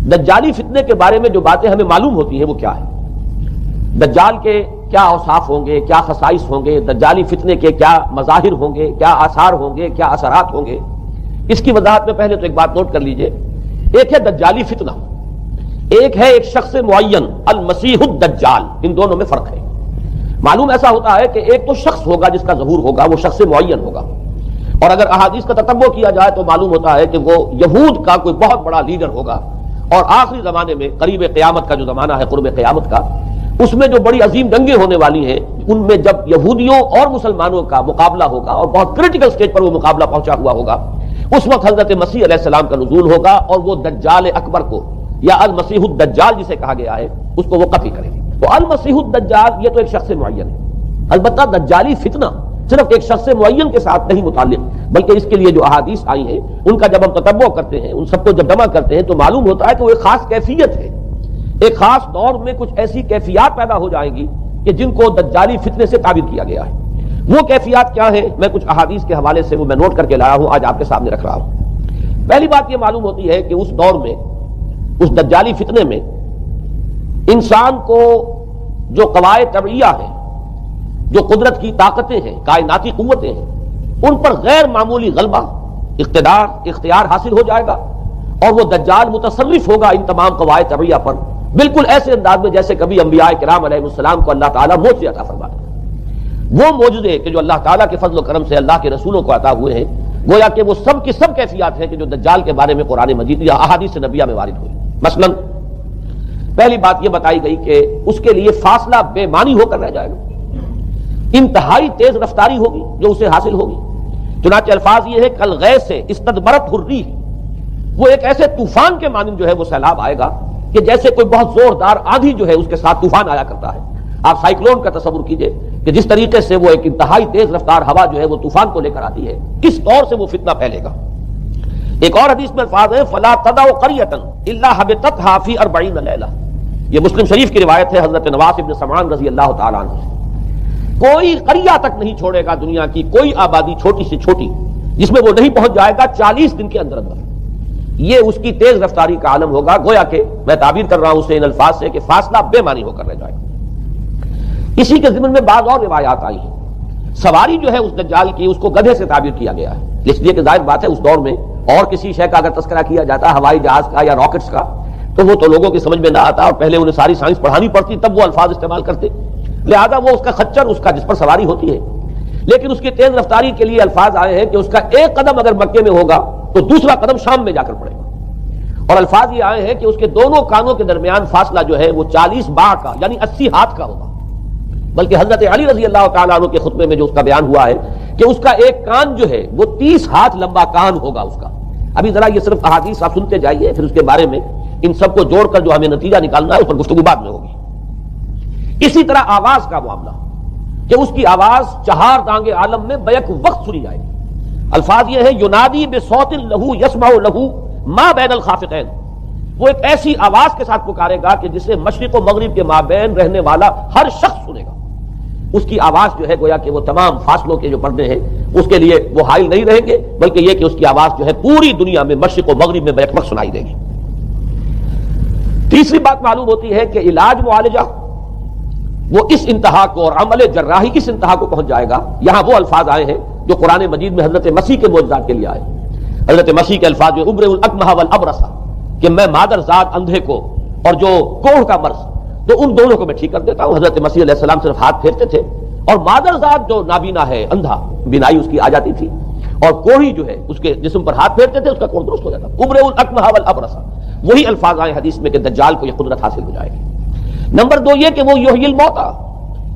دجالی فتنے کے بارے میں جو باتیں ہمیں معلوم ہوتی ہیں وہ کیا ہے؟ دجال کے کیا اوصاف ہوں گے، کیا خصائص ہوں گے، دجالی فتنے کے کیا مظاہر ہوں گے، کیا آثار ہوں گے، کیا اثرات ہوں گے؟ اس کی وضاحت میں پہلے تو ایک بات نوٹ کر لیجئے، ایک ہے دجالی فتنہ، ایک ہے ایک شخص معین المسیح الدجال، ان دونوں میں فرق ہے۔ معلوم ایسا ہوتا ہے کہ ایک تو شخص ہوگا جس کا ظہور ہوگا، وہ شخص معین ہوگا، اور اگر احادیث کا تتبع کیا جائے تو معلوم ہوتا ہے کہ وہ یہود کا کوئی بہت بڑا لیڈر ہوگا، اور آخری زمانے میں قریب قیامت کا جو زمانہ ہے، قرب قیامت کا، اس میں جو بڑی عظیم جنگیں ہونے والی ہیں، ان میں جب یہودیوں اور مسلمانوں کا مقابلہ ہوگا اور بہت کریٹیکل سٹیج پر وہ مقابلہ پہنچا ہوا ہوگا، اس وقت حضرت مسیح علیہ السلام کا نزول ہوگا، اور وہ دجال اکبر کو یا المسیح الدجال جسے کہا گیا ہے اس کو وہ قتل کریں گے۔ تو المسیح الدجال یہ تو ایک شخص معین ہے۔ البتہ دجالی فتنہ صرف ایک شخص معین کے ساتھ نہیں متعلق، بلکہ اس کے لیے جو احادیث آئی ہیں ان کا جب ہم تتبع کرتے ہیں، ان سب کو جب جمع کرتے ہیں تو معلوم ہوتا ہے کہ وہ ایک خاص کیفیت ہے، ایک خاص دور میں کچھ ایسی کیفیات پیدا ہو جائیں گی کہ جن کو دجالی فتنے سے تعبیر کیا گیا ہے۔ وہ کیفیات کیا ہیں؟ میں کچھ احادیث کے حوالے سے وہ میں نوٹ کر کے لایا ہوں، آج آپ کے سامنے رکھ رہا ہوں۔ پہلی بات یہ معلوم ہوتی ہے کہ اس دور میں، اس دجالی فتنے میں، انسان کو جو قواعد طبعیہ ہیں، جو قدرت کی طاقتیں ہیں، کائناتی قوتیں ہیں، ان پر غیر معمولی غلبہ، اقتدار، اختیار حاصل ہو جائے گا، اور وہ دجال متصرف ہوگا ان تمام قواعد طبعیہ پر، بالکل ایسے انداز میں جیسے کبھی انبیاء کرام علیہ السلام کو اللہ تعالیٰ معجزے عطا فرماتا ہے۔ وہ معجزے کہ جو اللہ تعالیٰ کے فضل و کرم سے اللہ کے رسولوں کو عطا ہوئے ہیں، گویا کہ وہ سب کی سب کیفیات ہیں کہ جو دجال کے بارے میں قرآن مجید یا احادیث نبیہ میں وارد ہوئی۔ مثلا پہلی بات یہ بتائی گئی کہ اس کے لیے فاصلہ بے معنی ہو کر رہ جائے گا، انتہائی تیز رفتاری ہوگی جو اسے حاصل ہوگی۔ چنانچہ الفاظ یہ ہے کل غیث سے استدبرت الریح، وہ ایک ایسے طوفان کے مانند جو ہے وہ سیلاب آئے گا کہ جیسے کوئی بہت زوردار آندھی جو ہے اس کے ساتھ طوفان آیا کرتا ہے۔ آپ سائیکلون کا تصور کیجئے کہ جس طریقے سے وہ ایک انتہائی تیز رفتار ہوا جو ہے وہ طوفان کو لے کر آتی ہے، کس طور سے وہ فتنہ پھیلے گا۔ ایک اور حدیث میں الفاظ ہے فلا تدع قریۃ الا حبطتها فی 40 لیلہ، یہ مسلم شریف کی روایت ہے حضرت نواس بن سمعان رضی اللہ تعالیٰ عنہ سے۔ کوئی قریہ تک نہیں چھوڑے گا دنیا کی کوئی آبادی چھوٹی سے چھوٹی جس میں وہ نہیں پہنچ جائے گا 40 دن کے اندر اندر۔ یہ اس کی تیز رفتاری کا عالم ہوگا، گویا کہ میں تعبیر کر رہا ہوں اسے ان الفاظ سے کہ فاصلہ بے معنی ہو کر رہ جائے گا۔ اسی کے ضمن میں بعض اور روایات آئی ہیں۔ سواری جو ہے اس دجال کی اس کو گدھے سے تعبیر کیا گیا ہے، اس لیے کہ ظاہر بات ہے اس دور میں اور کسی شے کا اگر تذکرہ کیا جاتا ہوائی جہاز کا یا راکٹس کا تو وہ تو لوگوں کی سمجھ میں نہ آتا، اور پہلے انہیں ساری سائنس پڑھانی پڑتی تب وہ الفاظ استعمال کرتے، لہذا وہ اس کا خچر، اس کا جس پر سواری ہوتی ہے، لیکن اس کی تیز رفتاری کے لیے الفاظ آئے ہیں کہ اس کا ایک قدم اگر مکے میں ہوگا تو دوسرا قدم شام میں جا کر پڑے گا، اور الفاظ یہ آئے ہیں کہ اس کے دونوں کانوں کے درمیان فاصلہ جو ہے وہ 40 باع کا یعنی 80 ہاتھ کا ہوگا۔ بلکہ حضرت علی رضی اللہ تعالیٰ عنہ کے خطبے میں جو اس کا بیان ہوا ہے کہ اس کا ایک کان جو ہے وہ 30 ہاتھ لمبا کان ہوگا اس کا۔ ابھی ذرا یہ صرف احادیث آپ سنتے جائیے، پھر اس کے بارے میں ان سب کو جوڑ کر جو ہمیں نتیجہ نکالنا ہے اس پر گفتگو بعد میں ہوگی۔ اسی طرح آواز کا معاملہ کہ اس کی آواز 4 دانگ عالم میں بیک وقت سنی جائے گی۔ الفاظ یہ ہے ینادی بصوت لہو یسمع لہو ما بین الخافقین، وہ ایک ایسی آواز کے ساتھ پکارے گا کہ جسے مشرق و مغرب کے مابین رہنے والا ہر شخص سنے گا۔ اس کی آواز جو ہے گویا کہ وہ تمام فاصلوں کے جو پردے ہیں اس کے لیے وہ حائل نہیں رہیں گے، بلکہ یہ کہ اس کی آواز جو ہے پوری دنیا میں مشرق و مغرب میں بیک وقت سنائی دے گی۔ تیسری بات معلوم ہوتی ہے کہ علاج معالجہ وہ اس انتہا کو اور عمل جراحی اس انتہا کو پہنچ جائے گا۔ یہاں وہ الفاظ آئے ہیں جو قرآن مجید میں حضرت مسیح کے معجزات کے لیے آئے۔ حضرت مسیح کے الفاظ جو ابرئ الاکمہ والابرص، کہ میں مادر زاد اندھے کو اور جو کوڑھ کا مرض تو ان دونوں کو میں ٹھیک کر دیتا ہوں۔ حضرت مسیح علیہ السلام صرف ہاتھ پھیرتے تھے اور مادر زاد جو نابینا ہے، اندھا، بینائی اس کی آ جاتی تھی، اور کوڑھی جو ہے اس کے جسم پر ہاتھ پھیرتے تھے اس کا کوڑھ درست ہو جاتا۔ ابرئ الاکمہ والابرص، وہی الفاظ آئے حدیث میں کہ دجال کو یہ قدرت حاصل ہو جائے گی۔ نمبر 2 یہ کہ وہ یحیی الموتیٰ،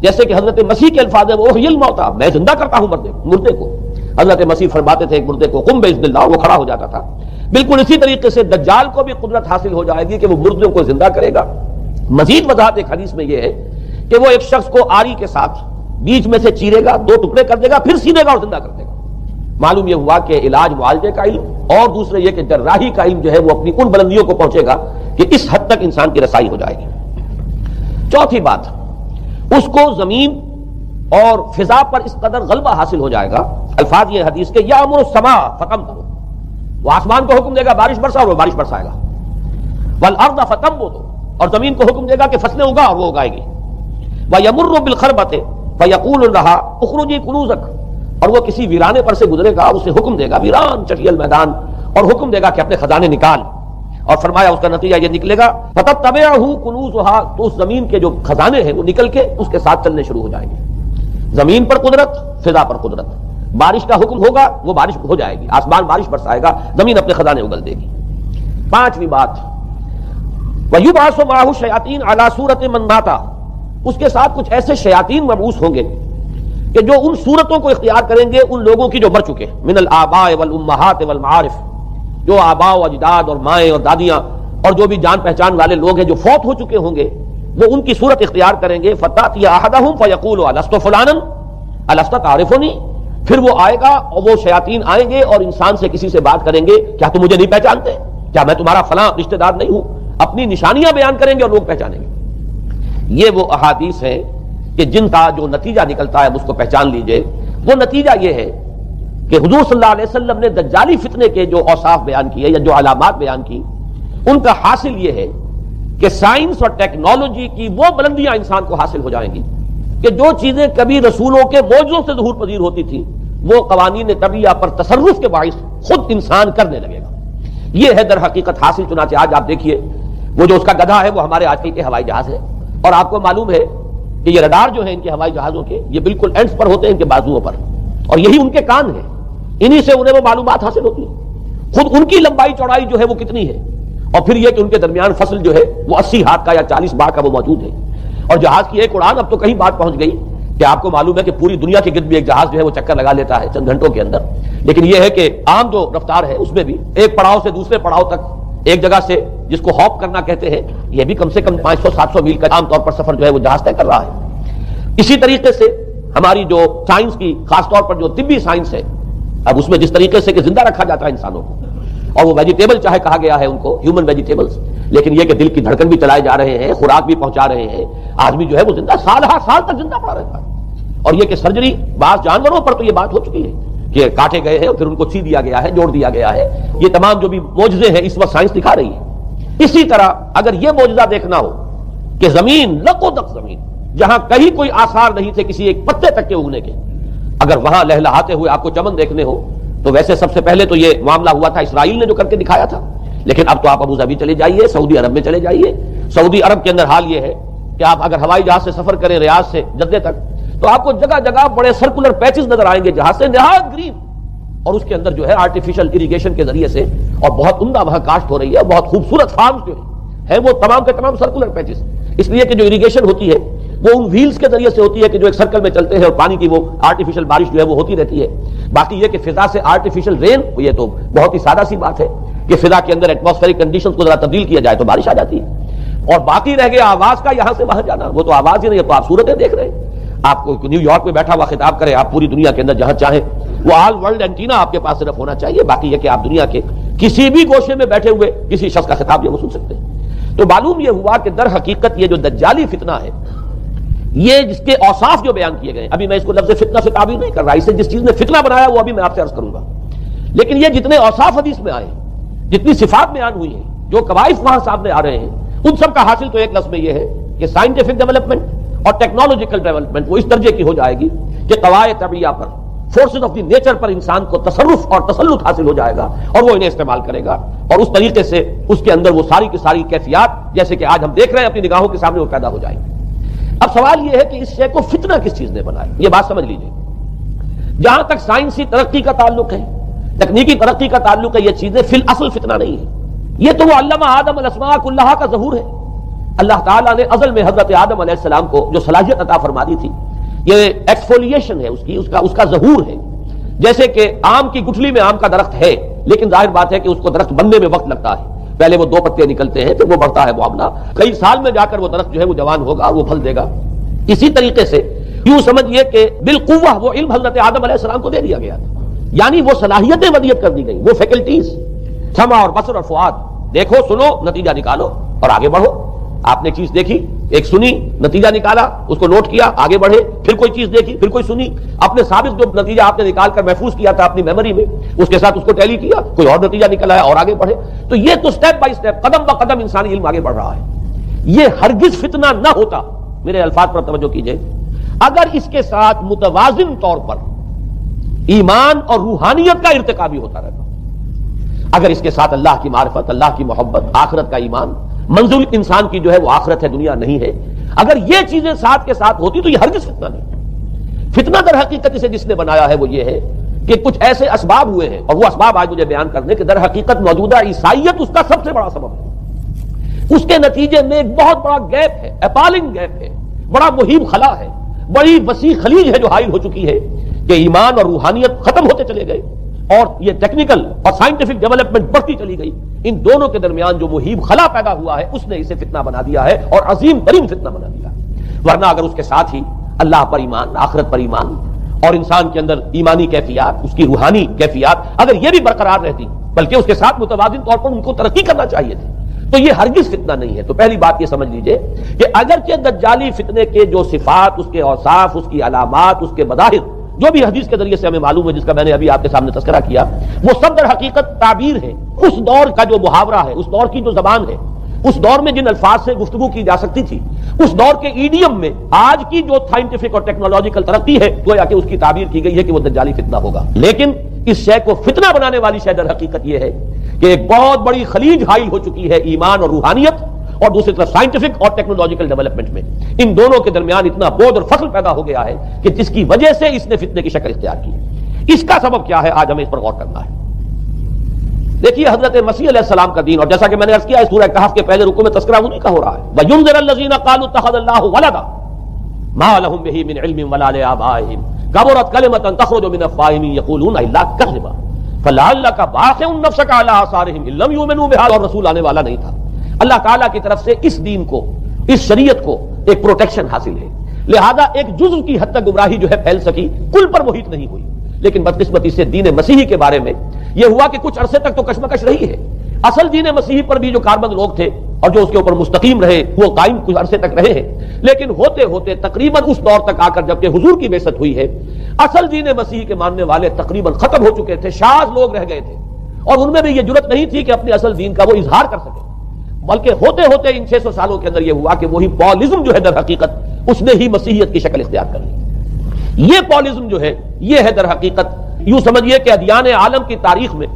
جیسے کہ حضرت مسیح کے الفاظ ہے وہ احیی الموتیٰ، میں زندہ کرتا ہوں مردے کو۔ حضرت مسیح فرماتے تھے ایک مردے کو قم باذن اللہ، وہ کھڑا ہو جاتا تھا۔ بالکل اسی طریقے سے دجال کو بھی قدرت حاصل ہو جائے گی کہ وہ مردوں کو زندہ کرے گا۔ مزید وضاحت ایک حدیث میں یہ ہے کہ وہ ایک شخص کو آری کے ساتھ بیچ میں سے چیرے گا، 2 ٹکڑے کر دے گا، پھر سینے گا اور زندہ کر دے گا۔ معلوم یہ ہوا کہ علاج معالجے کا علم اور دوسرے یہ کہ جراحی کا علم جو ہے وہ اپنی ان بلندیوں کو پہنچے گا کہ اس حد تک انسان کی رسائی ہو جائے گی۔ چوتھی بات، اس کو زمین اور فضا پر اس قدر غلبہ حاصل ہو جائے گا۔ الفاظ یہ حدیث کے یامر السماء فقم کرو، وہ آسمان کو حکم دے گا بارش برسا اور وہ بارش برسائے گا، والارض فتنبت، اور زمین کو حکم دے گا کہ فصلیں اگا، اور وہ اگائے گی. ویمر بالخربۃ فیقول لها اخرجی کنوزک، اور وہ کسی ویرانے پر سے گزرے گا، اسے حکم دے گا، ویران چٹیل میدان، اور حکم دے گا کہ اپنے خزانے نکال. اور فرمایا اس کا نتیجہ یہ نکلے گا فتتبعہ کنوزها، تو اس زمین کے جو خزانے ہیں وہ نکل کے اس کے ساتھ چلنے شروع ہو جائیں گے. زمین پر قدرت، فضا پر قدرت. بارش کا حکم ہوگا وہ بارش ہو جائے گی، آسمان بارش برسائے گا، زمین اپنے خزانے اگل دے گی. پانچویں بات، وَيُبْعَثُ مَعَهُ الشَّيَاطِينُ عَلَى صُورَةٍ مَنْ مَاتَ، اس کے ساتھ کچھ ایسے شیاطین مبعوث ہوں گے کہ جو ان صورتوں کو اختیار کریں گے ان لوگوں کی جو مر چکے، من الآباء والأمہات والمعارف، جو آباء و اجداد اور مائیں اور دادیاں اور جو بھی جان پہچان والے لوگ ہیں جو فوت ہو چکے ہوں گے، وہ ان کی صورت اختیار کریں گے. فَتَأْتِيَ أَحَدَهُمْ فَيَقُولُ أَلَسْتُ فُلَانًا أَلَسْتَ تَعْرِفُنِي، پھر وہ آئے گا اور وہ شیاطین آئیں گے اور انسان سے کسی سے بات کریں گے، کیا تم مجھے نہیں پہچانتے؟ کیا میں تمہارا فلاں رشتہ دار نہیں ہوں؟ اپنی نشانیاں بیان کریں گے اور لوگ پہچانیں گے. یہ وہ احادیث ہیں کہ جن کا جو نتیجہ نکلتا ہے اس کو پہچان لیجئے. وہ نتیجہ یہ ہے کہ حضور صلی اللہ علیہ وسلم نے دجالی فتنے کے جو اوصاف بیان کیے یا جو علامات بیان کی، ان کا حاصل یہ ہے کہ سائنس اور ٹیکنالوجی کی وہ بلندیاں انسان کو حاصل ہو جائیں گی کہ جو چیزیں کبھی رسولوں کے معجزوں سے ظہور پذیر ہوتی تھیں وہ قوانین طبیعہ پر تصرف کے باعث خود انسان کرنے لگے گا. یہ ہے در حقیقت حاصل. چنانچہ آج آپ دیکھیے وہ جو اس کا گدھا ہے وہ ہمارے آج کل کے ہوائی جہاز ہے، اور آپ کو معلوم ہے کہ یہ رڈار جو ہے ان کے ہوائی جہازوں کے یہ بالکل اینڈز پر ہوتے ہیں، ان کے بازوؤں پر، اور یہی ان کے کان ہیں، انہی سے انہیں وہ معلومات حاصل ہوتی ہیں. خود ان کی لمبائی چوڑائی جو ہے وہ کتنی ہے، اور پھر یہ کہ ان کے درمیان فصل جو ہے وہ 80 ہاتھ کا یا 40 بار کا وہ موجود ہے. اور جہاز کی ایک اڑان اب تو کہیں بات پہنچ گئی کہ آپ کو معلوم ہے کہ پوری دنیا کے گرد بھی ایک جہاز جو ہے وہ چکر لگا لیتا ہے چند گھنٹوں کے اندر. لیکن یہ ہے کہ عام جو رفتار ہے اس میں بھی ایک پڑاؤ سے دوسرے پڑاؤ تک، ایک جگہ سے جس کو ہاپ کرنا کہتے ہیں، یہ بھی کم سے کم 500-700 میل کا عام طور پر سفر جو ہے وہ جہاز طے کر رہا ہے. اسی طریقے سے ہماری جو سائنس کی خاص طور پر جو طبی سائنس ہے، اب اس میں جس طریقے سے کہ زندہ رکھا جاتا ہے انسانوں کو، اور وہ ویجیٹیبل چاہے کہا گیا ہے ان کو ہیومن ویجیٹیبلز، لیکن یہ کہ دل کی دھڑکن بھی چلائے جا رہے ہیں، خوراک بھی پہنچا رہے ہیں، آدمی جو ہے وہ زندہ سال ہر سال تک زندہ پڑا رہتا ہے. اور یہ کہ سرجری بعض جانوروں پر تو یہ بات ہو چکی ہے کہ کاٹے گئے ہیں اور پھر ان کو سی دیا گیا ہے، جوڑ دیا گیا ہے. یہ تمام جو بھی معجزے ہیں اس وقت سائنس دکھا رہی ہے. اسی طرح اگر یہ معجزہ دیکھنا ہو کہ زمین لقودق زمین جہاں کہیں کوئی آثار نہیں تھے کسی ایک پتے تک کے اگنے کے، اگر وہاں لہلہاتے ہوئے آپ کو چمن دیکھنے ہو تو ویسے سب سے پہلے تو یہ معاملہ ہوا تھا اسرائیل نے جو کر کے دکھایا تھا، لیکن اب تو آپ ابو ظبی چلے جائیے، سعودی عرب میں چلے جائیے. سعودی عرب کے اندر حال یہ ہے کہ آپ اگر ہوائی جہاز سے سفر کریں ریاض سے جدہ تک تو آپ کو جگہ جگہ بڑے سرکولر پیچز نظر آئیں گے جہاز سے، نہایت گرین، اور اس کے اندر جو ہے آرٹیفیشل اریگیشن کے ذریعے سے اور بہت عمدہ وہاں کاشت ہو رہی ہے، بہت خوبصورت فارمز جو ہیں وہ تمام کے تمام سرکولر پیچز، اس لیے کہ جو اریگیشن ہوتی ہے وہ ان ویلز کے ذریعے سے ہوتی ہے کہ جو ایک سرکل میں چلتے ہیں اور پانی کی وہ آرٹیفیشل بارش جو ہے وہ ہوتی رہتی ہے. باقی یہ کہ فضا سے آرٹیفیشل رین، یہ تو بہت ہی سادہ سی بات ہے کہ فضا کے اندر ایٹماسفیرک کنڈیشنز کو ذرا تبدیل کیا جائے تو بارش آ جاتی ہے. اور باقی رہ گیا آواز کا یہاں سے وہاں جانا، وہ تو آواز ہی نہیں ہے، تو آپ صورتیں دیکھ رہے ہیں. آپ کو نیو یارک میں بیٹھا ہوا خطاب کرے، آپ پوری دنیا کے اندر جہاں چاہیں وہ آل ورلڈ اینٹینا آپ کے پاس صرف ہونا چاہیے. باقی یہ کہ آپ دنیا کے کسی بھی گوشے میں بیٹھے ہوئے کسی شخص کا خطاب یہ وہ سن سکتے ہیں. تو معلوم یہ ہوا کہ در حقیقت یہ جو دجالی فتنہ ہے، یہ جس کے اوصاف جو بیان کیے گئے، ابھی میں اس کو لفظ فتنہ سے تعبیر نہیں کر رہا، اسے جس چیز نے فتنہ بنایا وہ ابھی میں آپ سے عرض کروں گا. لیکن یہ جتنے اوصاف حدیث میں آئے، جتنی صفات بیان ہوئی ہیں، جو کوائف وہاں سامنے آ رہے ہیں، ان سب کا حاصل تو ایک لفظ میں یہ ہے کہ سائنٹیفک ڈیولپمنٹ اور ٹیکنالوجیکل ڈیولپمنٹ وہ اس درجے کی ہو جائے گی کہ قواعد طبیعہ پر، فورسز آف دی نیچر پر انسان کو تصرف اور تسلط حاصل ہو جائے گا اور وہ انہیں استعمال کرے گا، اور اس طریقے سے اس کے اندر وہ ساری کی ساری کیفیات جیسے کہ آج ہم دیکھ رہے ہیں اپنی نگاہوں کے سامنے وہ پیدا ہو جائیں گی. اب سوال یہ ہے کہ اس شے کو فتنہ کس چیز نے بنایا؟ یہ بات سمجھ لیجیے. جہاں تک سائنسی ترقی کا تعلق ہے، تکنیکی ترقی کا تعلق ہے، یہ چیزیں فی الاصل فتنہ نہیں ہے. یہ تو وہ علمہ آدم الاسماء کلھا کا ظہور ہے. اللہ تعالیٰ نے ازل میں حضرت آدم علیہ السلام کو جو صلاحیت عطا فرما دی تھی، یہ ایکسفولیشن ہے اس کا ظہور ہے. جیسے کہ آم کی گٹھلی میں آم کا درخت ہے، لیکن ظاہر بات ہے کہ اس کو درخت بننے میں وقت لگتا ہے. پہلے وہ 2 پتے نکلتے ہیں، پھر وہ بڑھتا ہے معاملہ، کئی سال میں جا کر وہ درخت جو ہے وہ جوان ہوگا اور وہ پھل دے گا. اسی طریقے سے یوں سمجھئے کہ بالقوہ وہ علم حضرت آدم علیہ السلام کو دے دیا گیا تھا، یعنی وہ صلاحیتیں ودیت کر دی گئی، وہ فیکلٹیز، سمع اور بصر اور فؤاد، دیکھو سنو نتیجہ نکالو اور آگے بڑھو. آپ نے چیز دیکھی، ایک سنی، نتیجہ نکالا، اس کو نوٹ کیا، آگے بڑھے، پھر کوئی چیز دیکھی، پھر کوئی سنی، اپنے سابق جو نتیجہ آپ نے نکال کر محفوظ کیا تھا اپنی میموری میں، اس کے ساتھ اس کو ٹیلی کیا، کوئی اور نتیجہ نکلا ہے اور آگے بڑھے. تو یہ تو سٹیپ بائی سٹیپ، قدم بہ قدم انسانی علم آگے بڑھ رہا ہے. یہ ہرگز فتنہ نہ ہوتا، میرے الفاظ پر توجہ کیجئے، اگر اس کے ساتھ متوازن طور پر ایمان اور روحانیت کا ارتقا بھی ہوتا رہتا. اگر اس کے ساتھ اللہ کی معرفت، اللہ کی محبت، آخرت کا ایمان، منزل انسان کی جو ہے وہ آخرت ہے، دنیا نہیں ہے، اگر یہ چیزیں ساتھ کے ساتھ ہوتی تو یہ ہرگز فتنہ نہیں. فتنہ در حقیقت اسے جس نے بنایا ہے وہ یہ ہے کہ کچھ ایسے اسباب ہوئے ہیں، اور وہ اسباب آج مجھے بیان کرنے کہ در حقیقت موجودہ عیسائیت اس کا سب سے بڑا سبب ہے. اس کے نتیجے میں ایک بہت بڑا گیپ ہے، اپالنگ گیپ ہے، بڑا مہیب خلا ہے، بڑی وسیع خلیج ہے جو حائل ہو چکی ہے کہ ایمان اور روحانیت ختم ہوتے چلے گئے اور یہ ٹیکنیکل اور سائنٹیفک ڈیولپمنٹ بڑھتی چلی گئی. ان دونوں کے درمیان جو مہیب خلا پیدا ہوا ہے اس نے اسے فتنہ بنا دیا ہے اور عظیم ترین فتنہ بنا دیا. ورنہ اگر اس کے ساتھ ہی اللہ پر ایمان، آخرت پر ایمان اور انسان کے اندر ایمانی کیفیات، اس کی روحانی کیفیات اگر یہ بھی برقرار رہتی، بلکہ اس کے ساتھ متوازن طور پر ان کو ترقی کرنا چاہیے تھی، تو یہ ہرگز فتنہ نہیں ہے. تو پہلی بات یہ سمجھ لیجئے کہ اگرچہ دجالی فتنے کے جو صفات، اس کے اوصاف، اس کی علامات، اس کے مظاہر جو بھی حدیث کے ذریعے سے ہمیں معلوم ہے، جس کا میں نے ابھی آپ کے سامنے تذکرہ کیا، وہ سب در حقیقت تعبیر ہے. اس دور کا جو محاورہ ہے، اس دور کی جو زبان ہے، اس دور میں جن الفاظ سے گفتگو کی جا سکتی تھی، اس دور کے ایڈیم میں آج کی جو سائنٹیفک اور ٹیکنالوجیکل ترقی ہے گویا کہ اس کی تعبیر کی گئی ہے کہ وہ دجالی فتنہ ہوگا. لیکن اس شے کو فتنہ بنانے والی شے در حقیقت یہ ہے کہ ایک بہت بڑی خلیج حائل ہو چکی ہے ایمان اور روحانیت اور دوسری طرف سائنٹیفک اور ٹیکنالوجیکل ڈیولپمنٹ میں. ان دونوں کے درمیان اتنا بود اور فصل پیدا ہو گیا ہے کہ جس کی وجہ سے اس نے فتنے کی شکل اختیار کی. اس کا سبب کیا ہے، آج ہمیں اس پر غور کرنا ہے. دیکھیے حضرت مسیح علیہ السلام کا دین، اور جیسا کہ میں نے عرض کیا ہے سورہ کہف کے پہلے رکوع میں تذکرہ انہی کا ہو رہا ہے. وَيُنذِرَ الَّذِينَ قَالُوا اتَّخَذَ اللَّهُ وَلَدًا مَا لَهُم بِهِ مِنْ عِلْمٍ وَلَا لِآبَائِهِمْ كَبُرَتْ كَلِمَةً تَخْرُجُ مِنْ أَفْوَاهِهِمْ يَقُولُونَ إِلَّا كَذِبًا فَلَعَلَّكَ بَاخِعٌ نَفْسَكَ عَلَىٰ آثَارِهِمْ إِن لَّمْ يُؤْمِنُوا بِهَٰذَا. اور رسول آنے والا نہیں تھا. اللہ تعالیٰ کی طرف سے اس دین کو، اس شریعت کو ایک پروٹیکشن حاصل ہے، لہذا ایک جزء کی حد تک گمراہی جو ہے پھیل سکی، کل پر محیط نہیں ہوئی. لیکن بدقسمتی سے دین مسیحی کے بارے میں یہ ہوا کہ کچھ عرصے تک تو کشمکش رہی ہے. اصل دین مسیحی پر بھی جو کاربند لوگ تھے اور جو اس کے اوپر مستقیم رہے وہ قائم کچھ عرصے تک رہے ہیں، لیکن ہوتے ہوتے تقریباً اس دور تک آ کر جب کہ حضور کی بعثت ہوئی ہے، اصل دین مسیحی کے ماننے والے تقریباً ختم ہو چکے تھے. شاذ لوگ رہ گئے تھے اور ان میں بھی یہ جرت نہیں تھی کہ اپنے اصل دین کا وہ اظہار کر سکے. بلکہ ہوتے ہوتے ان 600 سالوں کے اندر یہ ہوا کہ وہی پالزم جو ہے در حقیقت اس نے ہی مسیحیت کی شکل اختیار کر لی. یہ پالزم جو ہے یہ ہے در حقیقت، یوں سمجھیے کہ ادیان عالم کی تاریخ میں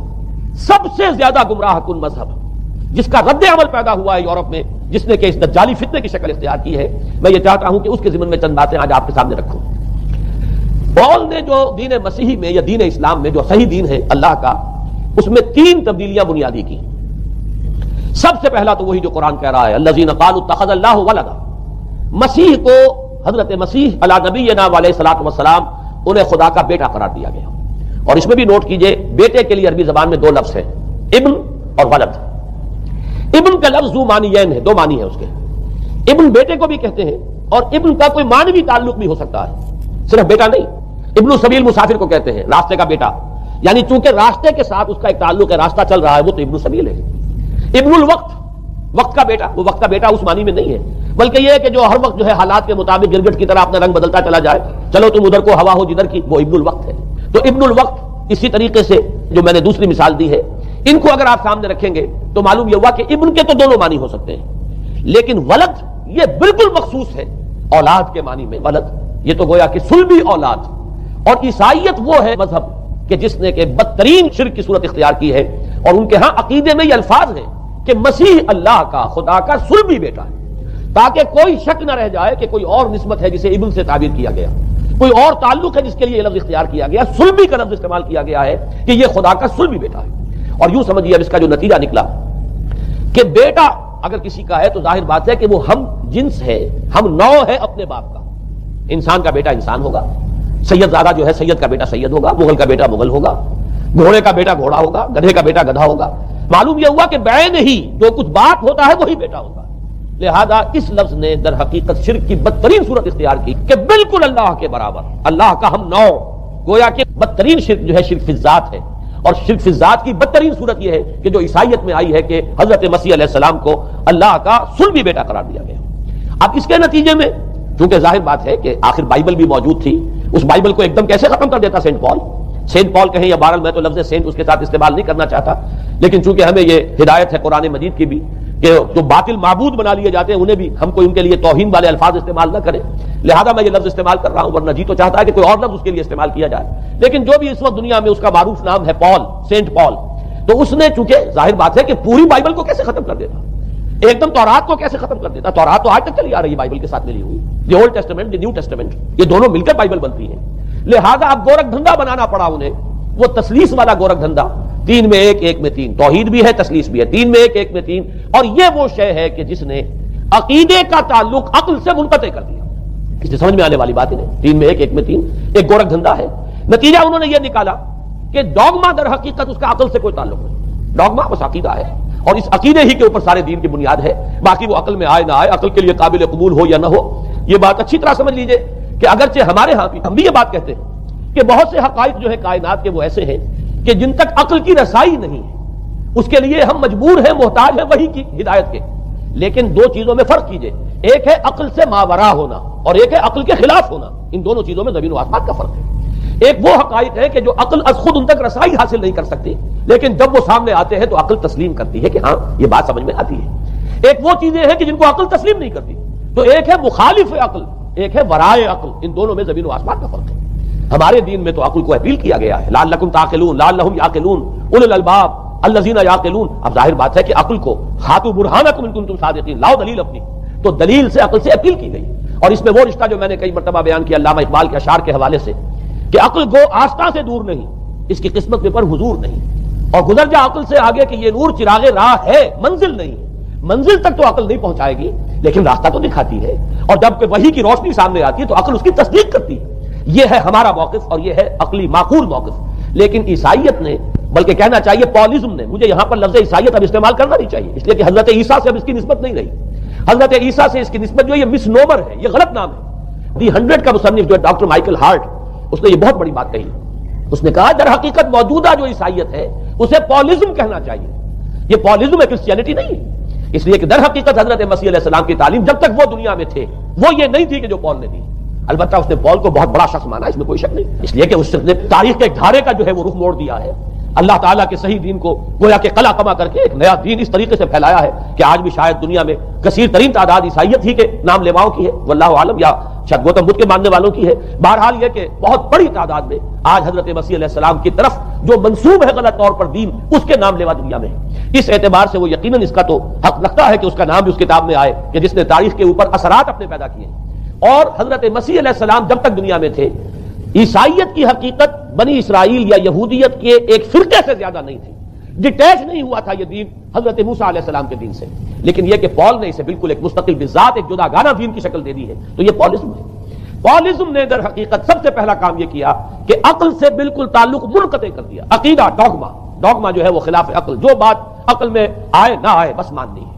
سب سے زیادہ گمراہ کن مذہب جس کا رد عمل پیدا ہوا ہے یورپ میں، جس نے کہ اس دجالی فتنے کی شکل اختیار کی ہے. میں یہ چاہتا ہوں کہ اس کے ضمن میں چند باتیں آج آپ کے سامنے رکھوں. پال نے جو دین مسیحی میں یا دین اسلام میں جو صحیح دین ہے اللہ کا، اس میں 3 تبدیلیاں بنیادی کی. سب سے پہلا تو وہی جو قرآن کہہ رہا ہے الذین قالوا اتخذ اللہ ولدا. مسیح کو، حضرت مسیح علی نبینا علیہ الصلوۃ والسلام، انہیں خدا کا بیٹا قرار دیا گیا. اور اس میں بھی نوٹ کیجئے بیٹے کے لیے عربی زبان میں 2 لفظ ہیں، ابن اور ولد. ابن کا لفظ ذو معنیین ہے، 2 معنی ہے اس کے. ابن بیٹے کو بھی کہتے ہیں اور ابن کا کوئی معنوی تعلق بھی ہو سکتا ہے، صرف بیٹا نہیں. ابن السبیل مسافر کو کہتے ہیں، راستے کا بیٹا، یعنی چونکہ راستے کے ساتھ اس کا ایک تعلق ہے، راستہ چل رہا ہے، وہ تو ابن السبیل ہے. ابن الوقت، وقت کا بیٹا، وہ وقت کا بیٹا اس معنی میں نہیں ہے، بلکہ یہ ہے کہ جو ہر وقت جو ہے حالات کے مطابق گرگٹ کی طرح اپنا رنگ بدلتا چلا جائے، چلو تم ادھر کو ہوا ہو جدھر کی، وہ ابن الوقت ہے. تو ابن الوقت اسی طریقے سے جو میں نے دوسری مثال دی ہے، ان کو اگر آپ سامنے رکھیں گے تو معلوم یہ ہوا کہ ابن کے تو دونوں معنی ہو سکتے ہیں، لیکن ولد یہ بالکل مخصوص ہے اولاد کے معنی میں. ولد یہ تو گویا کہ صلبی اولاد. اور عیسائیت وہ ہے مذہب کہ جس نے کہ بدترین شرک کی صورت اختیار کی ہے، اور ان کے ہاں عقیدے میں یہ الفاظ ہیں کہ مسیح اللہ کا، خدا کا صلبی بیٹا ہے، تاکہ کوئی شک نہ رہ جائے کہ کوئی اور نسبت ہے جسے ابن سے تعبیر کیا گیا، کوئی اور تعلق ہے جس کے لیے یہ لفظ اختیار کیا گیا، صلبی کا لفظ استعمال کیا گیا ہے کہ یہ خدا کا صلبی بیٹا ہے. اور یوں سمجھیے اب اس کا جو نتیجہ نکلا کہ بیٹا اگر کسی کا ہے تو ظاہر بات ہے کہ وہ ہم جنس ہے، ہم نوع ہے اپنے باپ کا. انسان کا بیٹا انسان ہوگا، سید زادہ جو ہے سید کا بیٹا سید ہوگا، مغل کا بیٹا مغل ہوگا، گھوڑے کا بیٹا گھوڑا ہوگا، گدھے کا بیٹا گدھا ہوگا. معلوم یہ ہوا کہ بعین ہی جو کچھ باپ ہوتا ہے وہی بیٹا ہوگا. لہذا اس لفظ نے در حقیقت شرک کی بدترین صورت اختیار کی کہ بالکل اللہ کے برابر، اللہ کا ہم نوع، گویا کہ بدترین شرک جو ہے شرک فی الذات ہے. اور شرک فی الذات کی بدترین صورت یہ ہے کہ جو عیسائیت میں آئی ہے کہ حضرت مسیح علیہ السلام کو اللہ کا صلبی بیٹا قرار دیا گیا. اب اس کے نتیجے میں چونکہ ظاہر بات ہے کہ آخر بائبل بھی موجود تھی، اس بائبل کو ایک دم کیسے ختم کر دیتا سینٹ پال کہیں یا بہرحال میں تو لفظ سینٹ اس کے ساتھ استعمال نہیں کرنا چاہتا، لیکن چونکہ ہمیں یہ ہدایت ہے قرآن مجید کی بھی کہ جو باطل معبود بنا لیے جاتے ہیں انہیں بھی ہم کوئی ان کے لیے توہین والے الفاظ استعمال نہ کریں، لہذا میں یہ لفظ استعمال کر رہا ہوں، ورنہ جی تو چاہتا ہے کہ کوئی اور لفظ اس کے لیے استعمال کیا جائے. لیکن جو بھی اس وقت دنیا میں اس کا معروف نام ہے سینٹ پال، تو اس نے چونکہ ظاہر بات ہے کہ پوری بائبل کو کیسے ختم کر دیتا، ایک دم تورات کو کیسے ختم کر دیتا. تورات تو آج تک چلی آ رہی ہے بائبل کے ساتھ ملی ہوئی، the old testament the new testament, یہ دونوں مل کر بائبل بنتی ہیں. لہذا اب گورکھ دھندا بنانا پڑا انہیں، وہ تسلیس والا گورکھ دھندا، 3 میں 1 1 میں 3، توحید بھی ہے تسلیس بھی ہے، 3 میں 1 1 میں 3. اور یہ وہ شے ہے کہ جس نے عقیدے کا تعلق عقل سے منقطع کر دیا. اس سے سمجھ میں آنے والی بات ہی نہیں، 3 میں 1 1 میں 3 ایک گورکھ دھندا ہے. نتیجہ انہوں نے یہ نکالا کہ ڈوگما در حقیقت اس کا عقل سے کوئی تعلق نہیں، ڈوگما بس عقیدہ ہے، اور اس عقیدے ہی کے اوپر سارے دین کی بنیاد ہے. باقی وہ عقل میں آئے نہ آئے، عقل کے لیے قابل قبول ہو یا نہ ہو، یہ بات اچھی طرح سمجھ لیجئے کہ اگرچہ ہمارے ہاں بھی ہم بھی یہ بات کہتے ہیں کہ بہت سے حقائق جو ہے کائنات کے وہ ایسے ہیں کہ جن تک عقل کی رسائی نہیں ہے، اس کے لیے ہم مجبور ہیں، محتاج ہیں وحی کی ہدایت کے. لیکن دو چیزوں میں فرق کیجئے، ایک ہے عقل سے ماورا ہونا اور ایک ہے عقل کے خلاف ہونا. ان دونوں چیزوں میں زمین و آسمان کا فرق ہے. ایک وہ حقائق ہے کہ جو عقل از خود ان تک رسائی حاصل نہیں کر سکتی، لیکن جب وہ سامنے آتے ہیں تو عقل تسلیم کرتی ہے کہ ہاں یہ بات سمجھ میں آتی ہے. ایک وہ چیزیں ہیں کہ جن کو عقل تسلیم نہیں کرتی. تو ایک ہے مخالف عقل، ایک ہے ورائے عقل. ان دونوں میں زمین و آسمان کا فرق ہے. ہمارے دین میں تو عقل کو اپیل کیا گیا ہے، لعلکم تعقلون، لعلہم یعقلون، اولو الالباب الذین یعقلون. اب ظاہر بات ہے کہ عقل کو ہاتھو برہانکم ان کنتم صادقین، لاؤ دلیل اپنی. تو دلیل سے عقل سے اپیل کی گئی. اور اس میں وہ رشتہ جو میں نے کئی مرتبہ بیان کیا علامہ اقبال کے اشعار کے حوالے سے کہ عقل گو آستاں سے دور نہیں، اس کی قسمت میں پر حضور نہیں. اور گزر جا عقل سے آگے کہ یہ نور چراغ راہ ہے، منزل نہیں. منزل تک تو عقل نہیں پہنچائے گی لیکن راستہ تو دکھاتی ہے. اور جب کہ وحی کی روشنی سامنے آتی ہے تو عقل اس کی تصدیق کرتی ہے. یہ ہے ہمارا موقف اور یہ ہے عقلی معقول موقف. لیکن عیسائیت نے، بلکہ کہنا چاہیے پالیزم نے، مجھے یہاں پر لفظ عیسائیت اب استعمال کرنا نہیں چاہیے اس لیے کہ حضرت عیسیٰ سے اب اس کی نسبت نہیں رہی. حضرت عیسیٰ سے اس کی نسبت جو یہ مس نومر ہے، یہ غلط نام ہے. دی 100 کا مصنف جو ہے ڈاکٹر مائیکل ہارٹ، اس نے یہ بہت بڑی بات کہی. اس نے کہا در حقیقت موجودہ جو عیسائیت ہے اسے پالیزم کہنا چاہیے. یہ پالیزم ہے، کرسچینٹی نہیں ہے. اس لیے کہ در حقیقت حضرت مسیح علیہ السلام کی تعلیم جب تک وہ دنیا میں تھے وہ یہ نہیں تھی کہ جو پال نے دی. البتہ اس نے پال کو بہت بڑا شخص مانا، اس میں کوئی شک نہیں، اس لیے کہ اس نے تاریخ کے ایک دھارے کا جو ہے وہ رخ موڑ دیا ہے. اللہ تعالیٰ کے صحیح دین کو گویا کہ قلع کما کر کے ایک نیا دین اس طریقے سے پھیلایا ہے کہ آج بھی شاید دنیا میں کثیر ترین تعداد عیسائیت ہی کے نام لیواؤں کی ہے، واللہ عالم، یا شاید گوتم بدھ کے ماننے والوں کی ہے. بہرحال یہ کہ بہت بڑی تعداد میں آج حضرت مسیح علیہ السلام کی طرف جو منسوب ہے غلط طور پر دین، اس کے نام لیوا دنیا میں ہے. اس اعتبار سے وہ یقیناً اس کا تو حق رکھتا ہے کہ اس کا نام بھی اس کتاب میں آئے کہ جس نے تاریخ کے اوپر اثرات اپنے پیدا کیے. اور حضرت مسیح علیہ السلام جب تک دنیا میں تھے عیسائیت کی حقیقت بنی اسرائیل یا یہودیت کے ایک فرقے سے زیادہ نہیں تھی. ڈیٹیچ نہیں ہوا تھا یہ دین حضرت موسیٰ علیہ السلام کے دین سے. لیکن یہ کہ پال نے اسے بالکل ایک مستقل بذات ایک جداگانہ دین کی شکل دے دی ہے، تو یہ پالیزم ہے. پالیزم نے در حقیقت سب سے پہلا کام یہ کیا کہ عقل سے بالکل تعلق منقطع کر دیا. عقیدہ ڈوگما جو ہے وہ خلاف عقل، جو بات عقل میں آئے نہ آئے بس ماننی ہے.